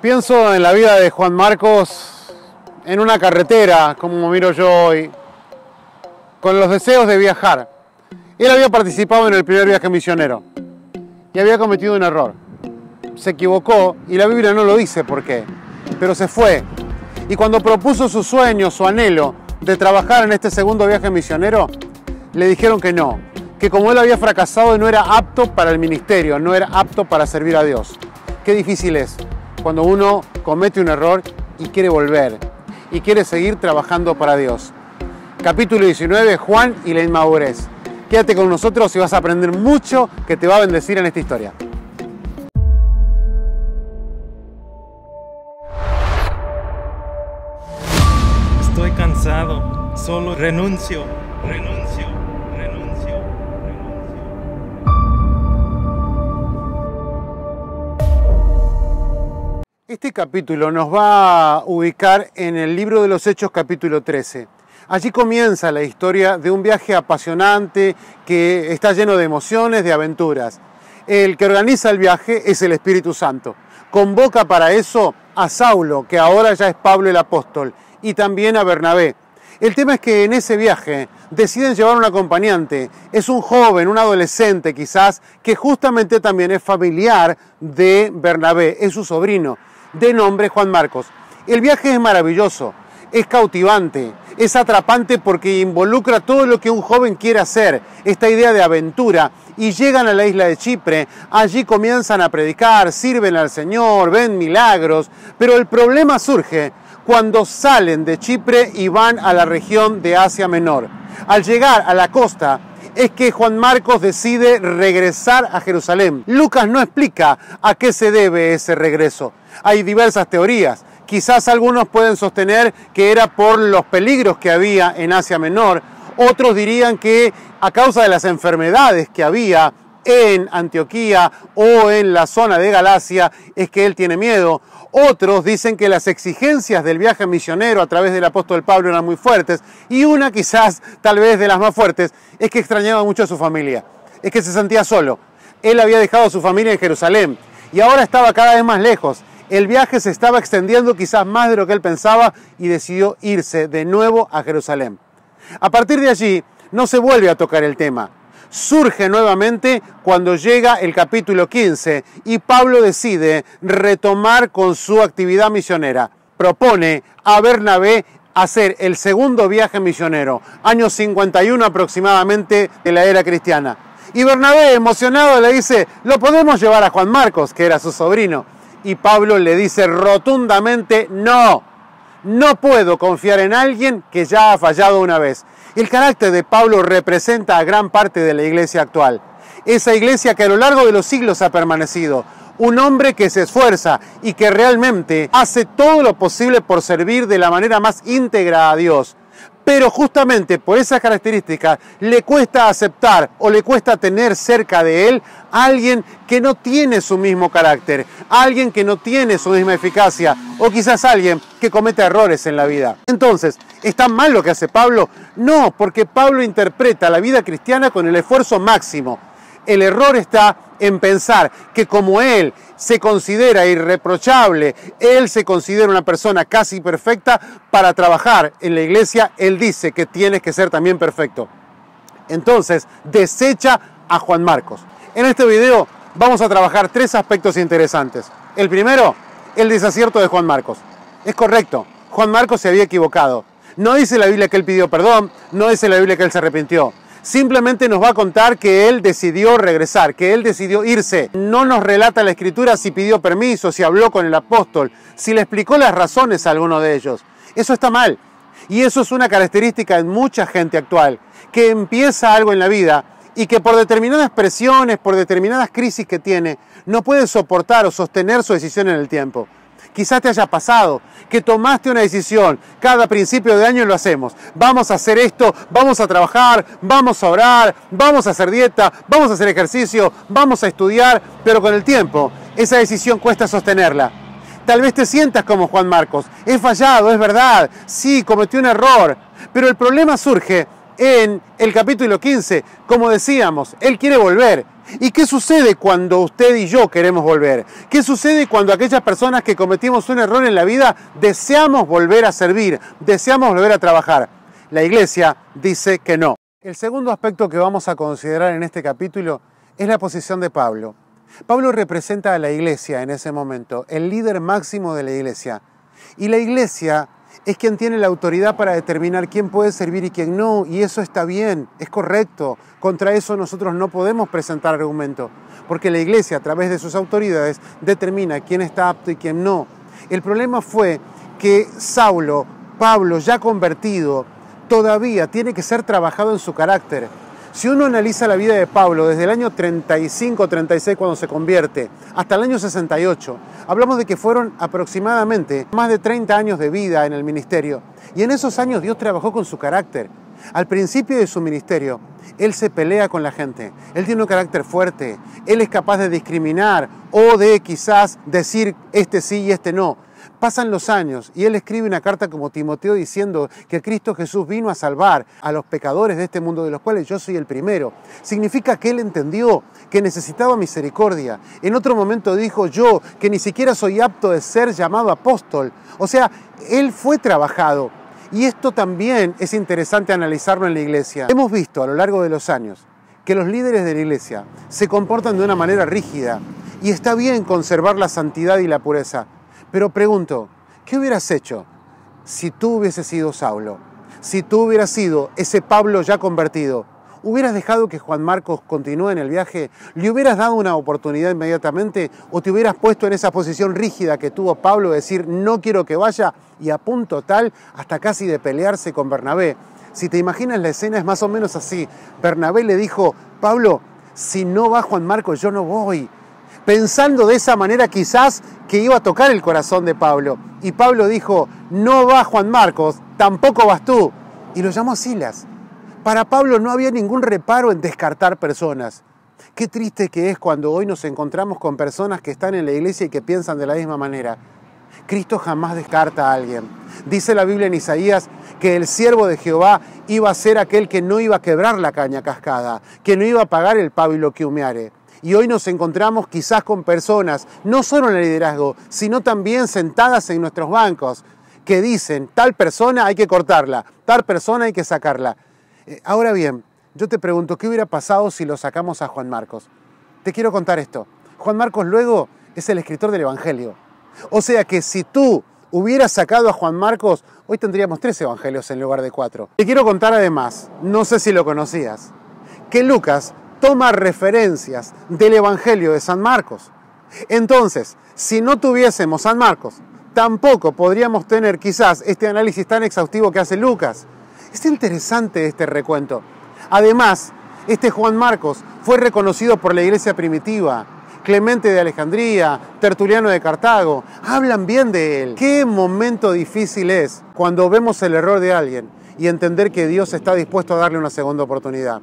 Pienso en la vida de Juan Marcos en una carretera, como miro yo hoy, con los deseos de viajar. Él había participado en el primer viaje misionero y había cometido un error. Se equivocó y la Biblia no lo dice por qué, pero se fue. Y cuando propuso su sueño, su anhelo de trabajar en este segundo viaje misionero, le dijeron que no, que como él había fracasado no era apto para el ministerio, no era apto para servir a Dios. Qué difícil es cuando uno comete un error y quiere volver y quiere seguir trabajando para Dios. Capítulo 19, Juan y la inmadurez. Quédate con nosotros y vas a aprender mucho que te va a bendecir en esta historia. Estoy cansado, solo renuncio. Este capítulo nos va a ubicar en el libro de los Hechos, capítulo 13. Allí comienza la historia de un viaje apasionante que está lleno de emociones, de aventuras. El que organiza el viaje es el Espíritu Santo. Convoca para eso a Saulo, que ahora ya es Pablo el apóstol, y también a Bernabé. El tema es que en ese viaje deciden llevar un acompañante. Es un joven, un adolescente quizás, que justamente también es familiar de Bernabé, es su sobrino, de nombre Juan Marcos. El viaje es maravilloso, es cautivante, es atrapante porque involucra todo lo que un joven quiere hacer, esta idea de aventura, y llegan a la isla de Chipre. Allí comienzan a predicar, sirven al Señor, ven milagros, pero el problema surge cuando salen de Chipre y van a la región de Asia Menor. Al llegar a la costa es que Juan Marcos decide regresar a Jerusalén. Lucas no explica a qué se debe ese regreso. Hay diversas teorías. Quizás algunos pueden sostener que era por los peligros que había en Asia Menor. Otros dirían que a causa de las enfermedades que había en Antioquía o en la zona de Galacia es que él tiene miedo. Otros dicen que las exigencias del viaje misionero a través del apóstol Pablo eran muy fuertes. Y una quizás, tal vez de las más fuertes, es que extrañaba mucho a su familia. Es que se sentía solo. Él había dejado a su familia en Jerusalén y ahora estaba cada vez más lejos. El viaje se estaba extendiendo quizás más de lo que él pensaba y decidió irse de nuevo a Jerusalén. A partir de allí no se vuelve a tocar el tema. Surge nuevamente cuando llega el capítulo 15 y Pablo decide retomar con su actividad misionera. Propone a Bernabé hacer el segundo viaje misionero, año 51 aproximadamente de la era cristiana. Y Bernabé, emocionado, le dice, lo podemos llevar a Juan Marcos, que era su sobrino. Y Pablo le dice rotundamente, no puedo confiar en alguien que ya ha fallado una vez. El carácter de Pablo representa a gran parte de la iglesia actual. Esa iglesia que a lo largo de los siglos ha permanecido. Un hombre que se esfuerza y que realmente hace todo lo posible por servir de la manera más íntegra a Dios. Pero justamente por esas características le cuesta aceptar o le cuesta tener cerca de él a alguien que no tiene su mismo carácter, alguien que no tiene su misma eficacia o quizás alguien que comete errores en la vida. Entonces, ¿está mal lo que hace Pablo? No, porque Pablo interpreta la vida cristiana con el esfuerzo máximo. El error está en pensar que como él se considera irreprochable, él se considera una persona casi perfecta, para trabajar en la iglesia, él dice que tienes que ser también perfecto. Entonces, desecha a Juan Marcos. En este video vamos a trabajar tres aspectos interesantes. El primero, el desacierto de Juan Marcos. Es correcto, Juan Marcos se había equivocado. No dice la Biblia que él pidió perdón, no dice la Biblia que él se arrepintió. Simplemente nos va a contar que él decidió regresar, que él decidió irse. No nos relata la Escritura si pidió permiso, si habló con el apóstol, si le explicó las razones a alguno de ellos. Eso está mal. Y eso es una característica en mucha gente actual, que empieza algo en la vida y que por determinadas presiones, por determinadas crisis que tiene, no puede soportar o sostener su decisión en el tiempo. Quizás te haya pasado que tomaste una decisión, cada principio de año lo hacemos. Vamos a hacer esto, vamos a trabajar, vamos a orar, vamos a hacer dieta, vamos a hacer ejercicio, vamos a estudiar, pero con el tiempo esa decisión cuesta sostenerla. Tal vez te sientas como Juan Marcos, he fallado, es verdad, sí, cometí un error, pero el problema surge en el capítulo 15, como decíamos, él quiere volver. ¿Y qué sucede cuando usted y yo queremos volver? ¿Qué sucede cuando aquellas personas que cometimos un error en la vida deseamos volver a servir, deseamos volver a trabajar? La Iglesia dice que no. El segundo aspecto que vamos a considerar en este capítulo es la posición de Pablo. Pablo representa a la Iglesia en ese momento, el líder máximo de la Iglesia. Y la Iglesia es quien tiene la autoridad para determinar quién puede servir y quién no, y eso está bien, es correcto. Contra eso nosotros no podemos presentar argumento, porque la Iglesia, a través de sus autoridades, determina quién está apto y quién no. El problema fue que Pablo, ya convertido, todavía tiene que ser trabajado en su carácter. Si uno analiza la vida de Pablo desde el año 35, 36 cuando se convierte, hasta el año 68, hablamos de que fueron aproximadamente más de 30 años de vida en el ministerio. Y en esos años Dios trabajó con su carácter. Al principio de su ministerio, él se pelea con la gente. Él tiene un carácter fuerte. Él es capaz de discriminar o de quizás decir este sí y este no. Pasan los años y él escribe una carta como Timoteo diciendo que Cristo Jesús vino a salvar a los pecadores de este mundo, de los cuales yo soy el primero. Significa que él entendió que necesitaba misericordia. En otro momento dijo yo que ni siquiera soy apto de ser llamado apóstol. O sea, él fue trabajado. Y esto también es interesante analizarlo en la Iglesia. Hemos visto a lo largo de los años que los líderes de la Iglesia se comportan de una manera rígida y está bien conservar la santidad y la pureza. Pero pregunto, ¿qué hubieras hecho si tú hubieses sido Saulo? Si tú hubieras sido ese Pablo ya convertido, ¿hubieras dejado que Juan Marcos continúe en el viaje? ¿Le hubieras dado una oportunidad inmediatamente? ¿O te hubieras puesto en esa posición rígida que tuvo Pablo de decir no quiero que vaya y a punto tal hasta casi de pelearse con Bernabé? Si te imaginas la escena es más o menos así. Bernabé le dijo, Pablo, si no va Juan Marcos yo no voy. Pensando de esa manera quizás que iba a tocar el corazón de Pablo. Y Pablo dijo, no va Juan Marcos, tampoco vas tú. Y lo llamó a Silas. Para Pablo no había ningún reparo en descartar personas. Qué triste que es cuando hoy nos encontramos con personas que están en la iglesia y que piensan de la misma manera. Cristo jamás descarta a alguien. Dice la Biblia en Isaías que el siervo de Jehová iba a ser aquel que no iba a quebrar la caña cascada, que no iba a pagar el pábilo que humeare. Y hoy nos encontramos quizás con personas, no solo en el liderazgo, sino también sentadas en nuestros bancos, que dicen, tal persona hay que cortarla, tal persona hay que sacarla. Ahora bien, yo te pregunto, ¿qué hubiera pasado si lo sacamos a Juan Marcos? Te quiero contar esto. Juan Marcos luego es el escritor del Evangelio. O sea que si tú hubieras sacado a Juan Marcos, hoy tendríamos 3 evangelios en lugar de 4. Te quiero contar además, no sé si lo conocías, que Lucas toma referencias del Evangelio de San Marcos. Entonces, si no tuviésemos San Marcos, tampoco podríamos tener quizás este análisis tan exhaustivo que hace Lucas. Es interesante este recuento. Además, este Juan Marcos fue reconocido por la iglesia primitiva. Clemente de Alejandría, Tertuliano de Cartago, hablan bien de él. Qué momento difícil es cuando vemos el error de alguien y entender que Dios está dispuesto a darle una segunda oportunidad.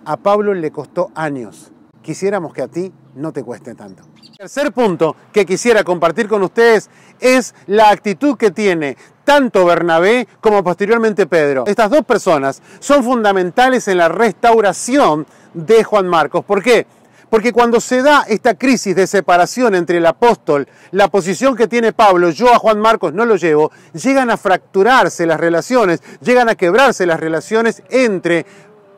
A Pablo le costó años. Quisiéramos que a ti no te cueste tanto. El tercer punto que quisiera compartir con ustedes es la actitud que tiene tanto Bernabé como posteriormente Pedro. Estas dos personas son fundamentales en la restauración de Juan Marcos. ¿Por qué? Porque cuando se da esta crisis de separación entre el apóstol, la posición que tiene Pablo, yo a Juan Marcos no lo llevo, llegan a fracturarse las relaciones, llegan a quebrarse las relaciones entre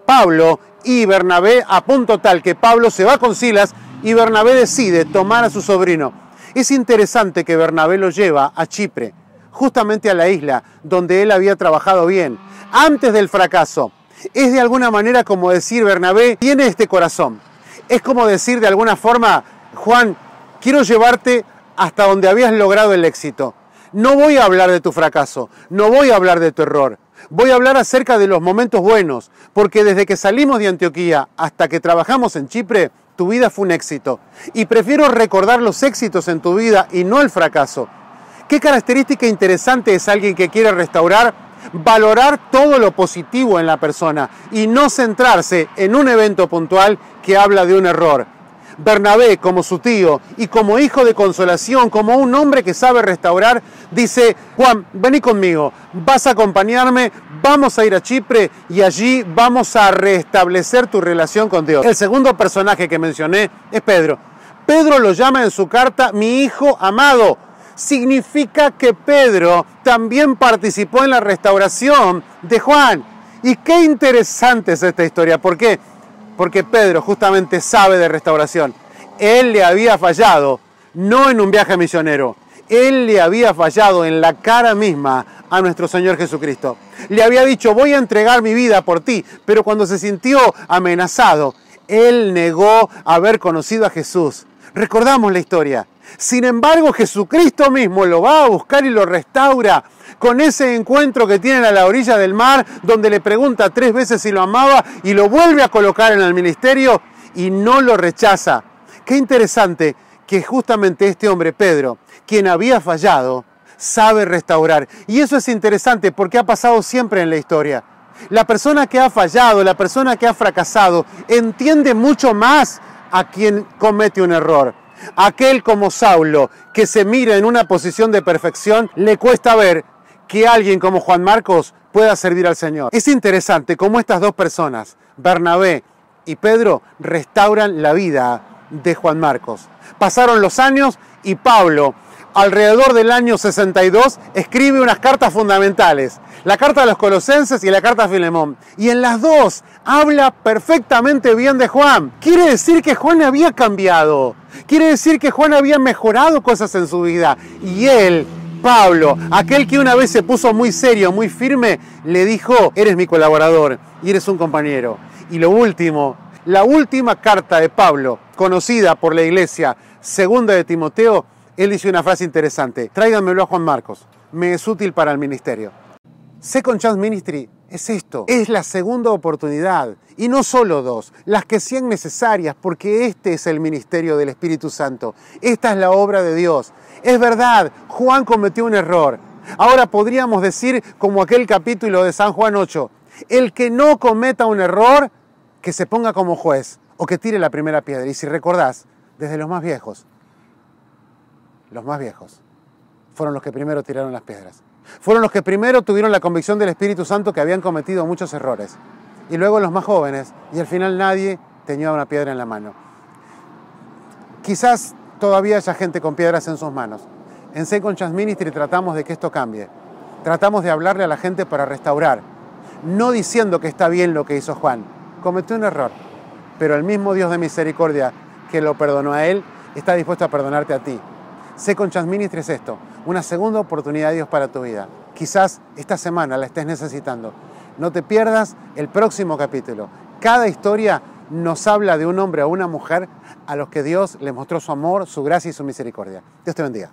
Pablo y Bernabé, a punto tal que Pablo se va con Silas y Bernabé decide tomar a su sobrino. Es interesante que Bernabé lo lleva a Chipre, justamente a la isla donde él había trabajado bien, antes del fracaso. Es de alguna manera como decir, Bernabé tiene este corazón. Es como decir de alguna forma, Juan, quiero llevarte hasta donde habías logrado el éxito. No voy a hablar de tu fracaso, no voy a hablar de tu error. Voy a hablar acerca de los momentos buenos, porque desde que salimos de Antioquía hasta que trabajamos en Chipre, tu vida fue un éxito. Y prefiero recordar los éxitos en tu vida y no el fracaso. ¿Qué característica interesante es alguien que quiere restaurar? Valorar todo lo positivo en la persona y no centrarse en un evento puntual que habla de un error. Bernabé, como su tío y como hijo de consolación, como un hombre que sabe restaurar, Dice, Juan, vení conmigo, vas a acompañarme, vamos a ir a Chipre y allí vamos a restablecer tu relación con Dios. El segundo personaje que mencioné es Pedro. Pedro lo llama en su carta mi hijo amado. Significa que Pedro también participó en la restauración de Juan. Y qué interesante es esta historia. ¿Por qué? Porque Pedro justamente sabe de restauración. Él le había fallado, no en un viaje misionero. Él le había fallado en la cara misma a nuestro Señor Jesucristo. Le había dicho, voy a entregar mi vida por ti. Pero cuando se sintió amenazado, él negó haber conocido a Jesús. Recordamos la historia. Sin embargo, Jesucristo mismo lo va a buscar y lo restaura con ese encuentro que tienen a la orilla del mar, donde le pregunta 3 veces si lo amaba y lo vuelve a colocar en el ministerio y no lo rechaza. Qué interesante que justamente este hombre, Pedro, quien había fallado, sabe restaurar. Y eso es interesante porque ha pasado siempre en la historia. La persona que ha fallado, la persona que ha fracasado, entiende mucho más a quien comete un error. Aquel como Saulo, que se mira en una posición de perfección, le cuesta ver que alguien como Juan Marcos pueda servir al Señor. Es interesante cómo estas dos personas, Bernabé y Pedro, restauran la vida de Juan Marcos. Pasaron los años y Pablo, alrededor del año 62, escribe unas cartas fundamentales. La carta a los Colosenses y la carta a Filemón. Y en las dos habla perfectamente bien de Juan. Quiere decir que Juan había cambiado. Quiere decir que Juan había mejorado cosas en su vida. Y él, Pablo, aquel que una vez se puso muy serio, muy firme, le dijo, eres mi colaborador y eres un compañero. Y lo último, la última carta de Pablo, conocida por la iglesia, segunda de Timoteo, él dice una frase interesante. Tráiganmelo a Juan Marcos. Me es útil para el ministerio. Second Chance Ministry es esto. Es la segunda oportunidad. Y no solo 2. Las que sean necesarias, porque este es el ministerio del Espíritu Santo. Esta es la obra de Dios. Es verdad, Juan cometió un error. Ahora podríamos decir, como aquel capítulo de San Juan 8, el que no cometa un error, que se ponga como juez o que tire la primera piedra. Y si recordás, desde los más viejos fueron los que primero tiraron las piedras. Fueron los que primero tuvieron la convicción del Espíritu Santo que habían cometido muchos errores. Y luego los más jóvenes, y al final nadie tenía una piedra en la mano. Quizás todavía haya gente con piedras en sus manos. En Second Chance Ministry tratamos de que esto cambie. Tratamos de hablarle a la gente para restaurar. No diciendo que está bien lo que hizo Juan. Cometió un error. Pero el mismo Dios de misericordia que lo perdonó a él, está dispuesto a perdonarte a ti. Second Chance Ministry es esto, una segunda oportunidad de Dios para tu vida. Quizás esta semana la estés necesitando. No te pierdas el próximo capítulo. Cada historia nos habla de un hombre o una mujer a los que Dios le mostró su amor, su gracia y su misericordia. Dios te bendiga.